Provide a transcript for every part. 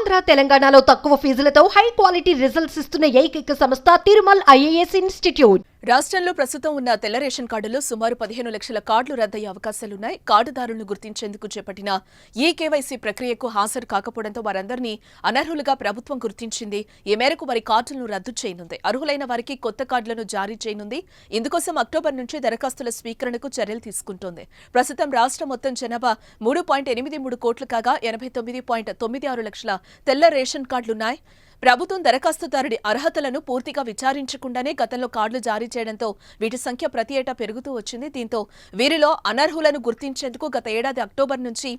ఆంధ్ర తెలంగాణలో తక్కువ ఫీజులతో high quality results ఇస్తున్న ఏకైక సంస్థ తిరుమల్ ఐఏఎస్ ఇన్స్టిట్యూట్. రాష్ట్రంలో ప్రస్తుతం ఉన్న తెల్ల రేషన్ కార్డులో సుమారు 15 లక్షల కార్డులు రద్దయ్యే అవకాశాలున్నాయి. కార్డుదారులను గుర్తించేందుకు చేపట్టిన కేవైసీ ప్రక్రియకు హాజరు కాకపోవడంతో వారందరినీ అనర్హులుగా ప్రభుత్వం గుర్తించింది. ఈ మేరకు వారి కార్డులను రద్దు చేయనుంది. అర్హులైన వారికి కొత్త కార్డులను జారీ చేయనుంది. ఇందుకోసం అక్టోబర్ నుంచి దరఖాస్తుల స్వీకరణకు చర్యలు తీసుకుంటోంది. ప్రస్తుతం రాష్ట్రం మొత్తం జనాభా 3.83 కోట్లు కాగా 89.96 లక్షల తెల్ల రేషన్ కార్డులున్నాయి. ప్రభుత్వం దరఖాస్తుదారుడి అర్హతలను పూర్తిగా విచారించకుండానే గతంలో కార్డులు జారీ చేయడంతో వీటి సంఖ్య ప్రతి ఏటా పెరుగుతూ వచ్చింది. దీంతో వీరిలో అనర్హులను గుర్తించేందుకు గత ఏడాది అక్టోబర్ నుంచి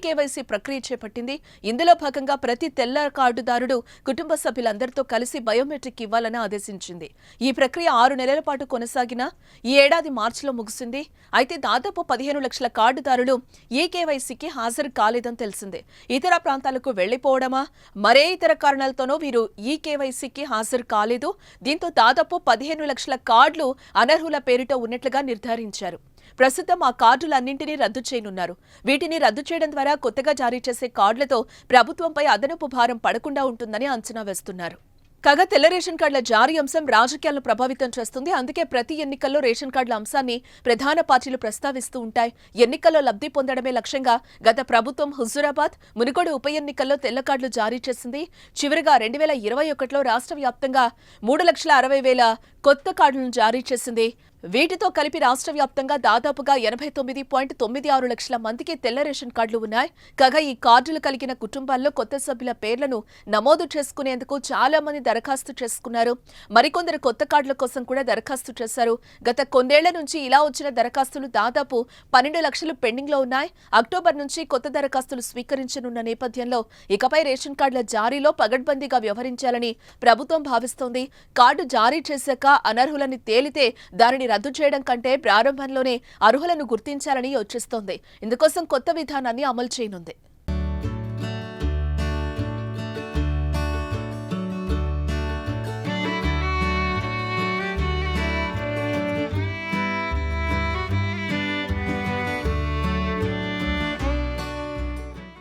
కేవైసీ ప్రక్రియ చేపట్టింది. ఇందులో భాగంగా ప్రతి తెల్ల కార్డుదారుడు కుటుంబ సభ్యులందరితో కలిసి బయోమెట్రిక్ ఇవ్వాలని ఆదేశించింది. ఈ ప్రక్రియ 6 నెలల పాటు కొనసాగిన ఈ ఏడాది మార్చిలో ముగిసింది. అయితే దాదాపు 15 లక్షల కార్డుదారులు కేవైసీకి హాజరు కాలేదని తెలిసిందే. ఇతర ప్రాంతాలకు వెళ్లిపోవడమా మరే ఇతర కారణాలతోనో వీరు కేవైసీకి హాజరు కాలేదు. దీంతో దాదాపు 15 లక్షల కార్డులు అనర్హుల పేరిట ఉన్నట్లుగా నిర్ధారించారు. ప్రస్తుతం ఆ కార్డులన్నింటినీ రద్దు చేయనున్నారు. వీటిని రద్దు చేయడం ద్వారా కొత్తగా జారీ చేసే కార్డులతో ప్రభుత్వంపై అదనపు భారం పడకుండా ఉంటుందని అంచనా వేస్తున్నారు. కాగా తెల్ల రేషన్ కార్డుల జారీ అంశం రాజకీయాలను ప్రభావితం చేస్తుంది. అందుకే ప్రతి ఎన్నికల్లో రేషన్ కార్డుల అంశాన్ని ప్రధాన పార్టీలు ప్రస్తావిస్తూ ఉంటాయి. ఎన్నికల్లో లబ్ధి పొందడమే లక్ష్యంగా గత ప్రభుత్వం హుజూరాబాద్, మునుగోడు ఉప ఎన్నికల్లో తెల్ల కార్డులు జారీ చేసింది. చివరిగా 2021లో రాష్ట్ర వ్యాప్తంగా 3,60,000 కొత్త కార్డులను జారీ చేసింది. వీటితో కలిపి రాష్ట్ర వ్యాప్తంగా దాదాపుగా 89.96 లక్షల మందికి తెల్ల రేషన్ కార్డులు ఉన్నాయి. కాగా ఈ కార్డులు కలిగిన కుటుంబాల్లో కొత్త సభ్యుల పేర్లను నమోదు చేసుకునేందుకు చాలా మంది దరఖాస్తు చేసుకున్నారు. మరికొందరు కొత్త కార్డుల కోసం కూడా దరఖాస్తు చేశారు. గత కొన్నేళ్ల నుంచి ఇలా వచ్చిన దరఖాస్తులు దాదాపు 12 లక్షలు పెండింగ్ లో ఉన్నాయి. అక్టోబర్ నుంచి కొత్త దరఖాస్తులు స్వీకరించనున్న నేపథ్యంలో ఇకపై రేషన్ కార్డుల జారీలో పగడ్బందీగా వ్యవహరించాలని ప్రభుత్వం భావిస్తోంది. కార్డు జారీ చేశాక అనర్హులని తేలితే దానిని రద్దు చేయడం కంటే ప్రారంభంలోనే అర్హులను గుర్తించాలని యోచిస్తోంది. ఇందుకోసం కొత్త విధానాన్ని అమలు చేయనుంది.